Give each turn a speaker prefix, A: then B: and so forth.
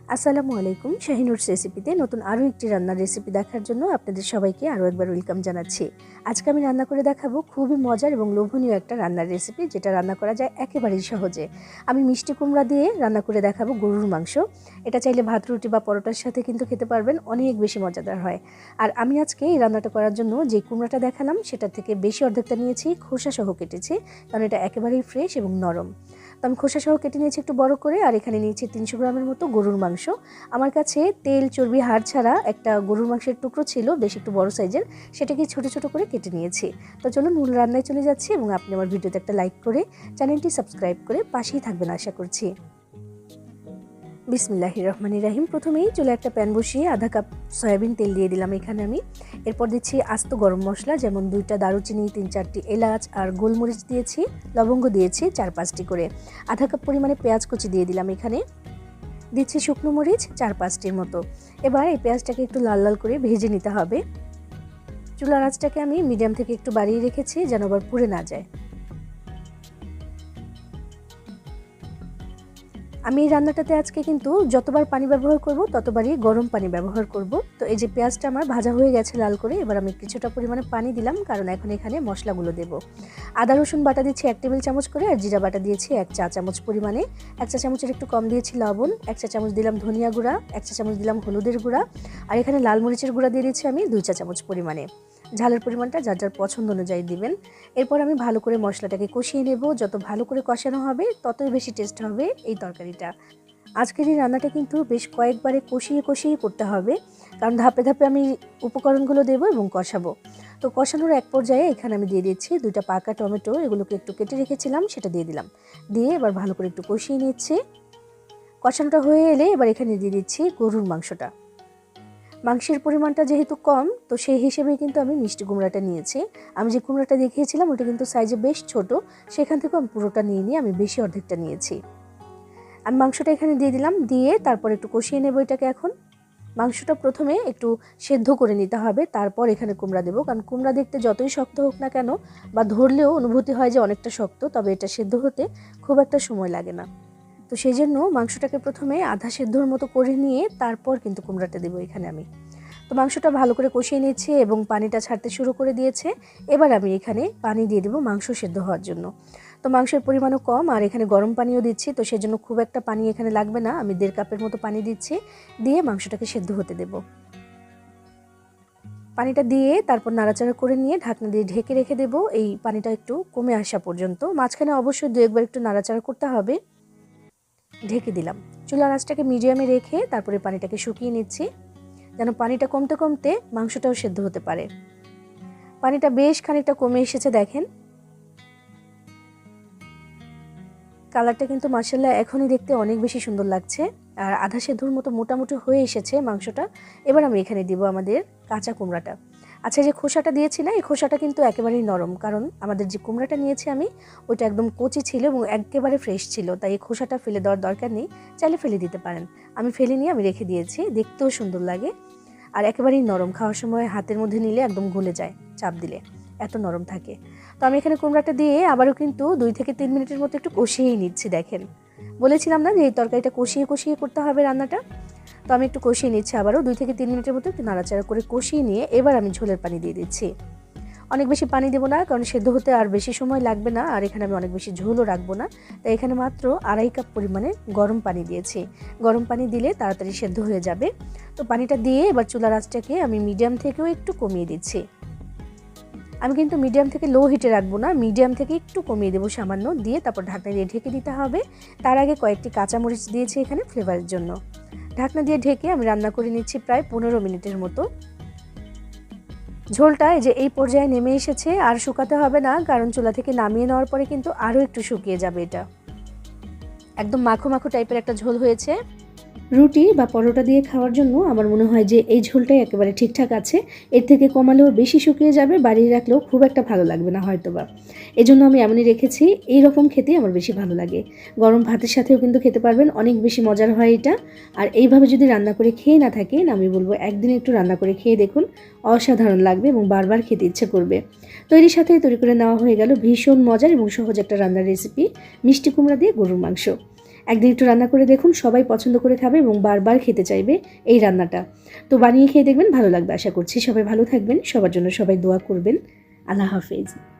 A: আসসালামু আলাইকুম। শাহিনুরস রেসিপিতে নতুন আরও একটি রান্নার রেসিপি দেখার জন্য আপনাদের সবাইকে আরও একবার ওয়েলকাম জানাচ্ছি। আজকে আমি রান্না করে দেখাবো খুবই মজার এবং লোভনীয় একটা রান্নার রেসিপি, যেটা রান্না করা যায় একেবারেই সহজে। আমি মিষ্টি কুমড়া দিয়ে রান্না করে দেখাবো গরুর মাংস। এটা চাইলে ভাত, রুটি বা পরোটার সাথে কিন্তু খেতে পারবেন, অনেক বেশি মজাদার হয়। আর আমি আজকে এই রান্নাটা করার জন্য যে কুমড়াটা দেখালাম সেটা থেকে বেশি অর্ধেকটা নিয়েছি, খোসা সহ কেটেছি, কারণ এটা একেবারেই ফ্রেশ এবং নরম। তো আমি খোসা সহ কেটে নিয়েছি একটু বড় করে। আর এখানে নিয়েছি 300 গ্রামের মতো গরুর মাংস। আমার কাছে তেল, চর্বি, হাড় ছাড়া একটা গরুর মাংসের টুকরো ছিল, বেশ একটু বড় সাইজের, সেটাকে ছোট ছোট করে কেটে নিয়েছি। তো চলুন মূল রান্নায় চলে যাচ্ছি, এবং আপনি আমার ভিডিওতে একটা লাইক করে চ্যানেলটি সাবস্ক্রাইব করে পাশেই থাকবেন আশা করছি। বিসমিল্লাহির রহমানির রহিম। প্রথমেই চুলে একটা প্যান বসিয়ে আধা কাপ সয়াবিন তেল দিয়ে দিলাম এখানে আমি। এরপর দিচ্ছি আস্ত গরম মশলা, যেমন 2টা দারুচিনি, 3-4টি এলাচ আর গোলমরিচ দিয়েছি, লবঙ্গ দিয়েছি 4-5টি করে। আধা কাপ পরিমাণে পেঁয়াজ কুচি দিয়ে দিলাম এখানে। দিচ্ছি শুকনো মরিচ 4-5টির মতো। এবার এই পেঁয়াজটাকে একটু লাল লাল করে ভেজে নিতে হবে। চুলার আঁচটাকে আমি মিডিয়াম থেকে একটু বাড়িয়ে রেখেছি, যেন আবার পুড়ে না যায়। আমি এই রান্নাটাতে আজকে কিন্তু যতবার পানি ব্যবহার করব ততবারই গরম পানি ব্যবহার করব। তো এই যে পেঁয়াজটা আমার ভাজা হয়ে গেছে লাল করে, এবার আমি কিছুটা পরিমাণে পানি দিলাম, কারণ এখন এখানে মশলাগুলো দেব। আদা রসুন বাটা দিচ্ছি 1 টেবিল চামচ করে, আর জিরা বাটা দিয়েছি 1 চা চামচ পরিমাণে। 1 চা চামচের একটু কম দিয়েছি লবণ, 1 চা চামচ দিলাম ধনিয়া গুঁড়া, 1 চা চামচ দিলাম হলুদের গুঁড়া, আর এখানে লাল মরিচের গুঁড়া দিয়ে দিচ্ছি আমি 2 চা চামচ পরিমাণে। ঝালের পরিমাণটা যার যার পছন্দ অনুযায়ী দিবেন। এরপর আমি ভালো করে মশলাটাকে কষিয়ে নেব। যত ভালো করে কষানো হবে ততই বেশি টেস্ট হবে এই তরকারিটা। আজকের এই রান্নাটা কিন্তু বেশ কয়েকবারে কষিয়ে কষিয়ে করতে হবে, কারণ ধাপে ধাপে আমি উপকরণগুলো দেবো এবং কষাবো। তো কষানোর এক পর্যায়ে এখানে আমি দিয়ে দিচ্ছি 2টা পাকা টমেটো, এগুলোকে একটু কেটে রেখেছিলাম, সেটা দিয়ে দিলাম। দিয়ে এবার ভালো করে একটু কষিয়ে নিচ্ছি। কষানোটা হয়ে এলে এবার এখানে দিয়ে দিচ্ছি গরুর মাংসটা। মাংসের পরিমাণটা যেহেতু কম, তো সেই হিসেবেই কিন্তু আমি মিষ্টি কুমড়াটা নিয়েছি। আমি যে কুমড়াটা দেখিয়েছিলাম ওটা কিন্তু সাইজে বেশ ছোট, সেখান থেকেও আমি পুরোটা নিয়ে আমি বেশি অর্ধেকটা নিয়েছি। আমি মাংসটা এখানে দিয়ে দিলাম, দিয়ে তারপর একটু কষিয়ে নেব এটাকে। এখন মাংসটা প্রথমে একটু সেদ্ধ করে নিতে হবে, তারপর এখানে কুমড়া দেবো, কারণ কুমড়া দেখতে যতই শক্ত হোক না কেন, বা ধরলেও অনুভূতি হয় যে অনেকটা শক্ত, তবে এটা সেদ্ধ হতে খুব একটা সময় লাগে না। তো সেই জন্য মাংসটাকে প্রথমে আধা সেদ্ধর মতো করে নিয়ে তারপর কিন্তু কুমড়াটা দেবো এখানে আমি। তো মাংসটা ভালো করে কষিয়ে নিয়েছি এবং পানিটা ছাড়তে শুরু করে দিয়েছে। এবার আমি এখানে পানি দিয়ে দেবো মাংস সেদ্ধ হওয়ার জন্য। তো মাংসের পরিমাণও কম, আর এখানে গরম পানিও দিচ্ছি, তো সেজন্য খুব একটা পানি এখানে লাগবে না। আমি 1.5 কাপের মতো পানি দিচ্ছি, দিয়ে মাংসটাকে সেদ্ধ হতে দেব। পানিটা দিয়ে তারপর নাড়াচাড়া করে নিয়ে ঢাকনা দিয়ে ঢেকে রেখে দেব এই পানিটা একটু কমে আসা পর্যন্ত। মাঝখানে অবশ্যই 2-1 বার একটু নাড়াচাড়া করতে হবে। ঢেকে দিলাম। চুলার আঁচটাকে মিডিয়ামে রেখে তারপরে পানিটাকে শুকিয়ে নিচ্ছি, যেন পানিটা কমতে কমতে মাংসটাও সেদ্ধ হতে পারে। পানিটা বেশ খানিকটা কমে এসেছে, দেখেন। কালারটা কিন্তু মাশাআল্লাহ এখনই দেখতে অনেক বেশি সুন্দর লাগছে, আর আধা সেদ্ধর মতো মোটামুটি হয়ে এসেছে মাংসটা। এবার আমি এখানে দিব আমাদের কাঁচা কুমড়াটা। আচ্ছা, যে খোসাটা দিয়েছি না, এই খোসাটা কিন্তু একেবারেই নরম, কারণ আমাদের যে কুমড়াটা নিয়েছি আমি, ওইটা একদম কচি ছিল এবং একেবারে ফ্রেশ ছিল, তাই এই খোসাটা ফেলে দেওয়ার দরকার নেই, চাইলে ফেলে দিতে পারেন। আমি ফেলে নিয়ে আমি রেখে দিয়েছি, দেখতেও সুন্দর লাগে, আর একেবারেই নরম, খাওয়ার সময় হাতের মধ্যে নিলে একদম গলে যায় চাপ দিলে, এত নরম থাকে। তো আমি এখানে কুমড়াটা দিয়ে আবারও কিন্তু 2 থেকে 3 মিনিটের মতো একটু কষিয়েই নিচ্ছি। দেখেন, বলেছিলাম না যে এই তরকারিটা কষিয়ে কষিয়ে করতে হবে রান্নাটা। তো আমি একটু কষিয়ে নিচ্ছি আবারও 2 থেকে 3 মিনিটের মতো একটু নাড়াচাড়া করে কষিয়ে নিয়ে এবার আমি ঝোলের পানি দিয়ে দিচ্ছি। অনেক বেশি পানি দেবো না, কারণ সেদ্ধ হতে আর বেশি সময় লাগবে না, আর এখানে আমি অনেক বেশি ঝোলও রাখবো না। তাই এখানে মাত্র 2.5 কাপ পরিমাণে গরম পানি দিয়েছি। গরম পানি দিলে তাড়াতাড়ি সেদ্ধ হয়ে যাবে। তো পানিটা দিয়ে এবার চুলার আঁচটাকে আমি মিডিয়াম থেকেও একটু কমিয়ে দিচ্ছি। আমি কিন্তু মিডিয়াম থেকে লো হিটে রাখবো না, মিডিয়াম থেকে একটু কমিয়ে দেবো সামান্য, দিয়ে তারপর ঢাকনা দিয়ে ঢেকে দিতে হবে। তার আগে কয়েকটি কাঁচামরিচ দিয়েছি এখানে ফ্লেভারের জন্য। ঢাকনা দিয়ে ঢেকে আমি রান্না করে নিচ্ছি প্রায় 15 মিনিটের মতো। ঝোলটা এই যে এই পর্যায়ে নেমে এসেছে, আর শুকাতে হবে না, কারণ চুলা থেকে নামিয়ে নেওয়ার পরে কিন্তু আরও একটু শুকিয়ে যাবে। এটা একদম মাখো মাখো টাইপের একটা ঝোল হয়েছে। রুটি বা পরোটা দিয়ে খাওয়ার জন্য আমার মনে হয় যে এই ঝোলটাই একেবারে ঠিকঠাক আছে। এর থেকে কমালেও বেশি শুকিয়ে যাবে, বাড়িয়ে রাখলেও খুব একটা ভালো লাগবে না হয়তোবা। এজন্য আমি এমনই রেখেছি, এই রকম খেতেই আমার বেশি ভালো লাগে। গরম ভাতের সাথেও কিন্তু খেতে পারবেন, অনেক বেশি মজার হয় এটা। আর এইভাবে যদি রান্না করে খেয়ে না থাকেন, আমি বলবো একদিন একটু রান্না করে খেয়ে দেখুন, অসাধারণ লাগবে এবং বারবার খেতে ইচ্ছে করবে। তৈরির সাথে তৈরি করে নেওয়া হয়ে গেল ভীষণ মজার এবং সহজ একটা রান্নার রেসিপি, মিষ্টি কুমড়া দিয়ে গরুর মাংস। একদিন একটু রান্না করে দেখুন, সবাই পছন্দ করে খাবে এবং বারবার খেতে চাইবে এই রান্নাটা। তো বানিয়ে খেয়ে দেখবেন, ভালো লাগবে আশা করছি। সবাই ভালো থাকবেন, সবার জন্য সবাই দোয়া করবেন। আল্লাহ হাফেজ।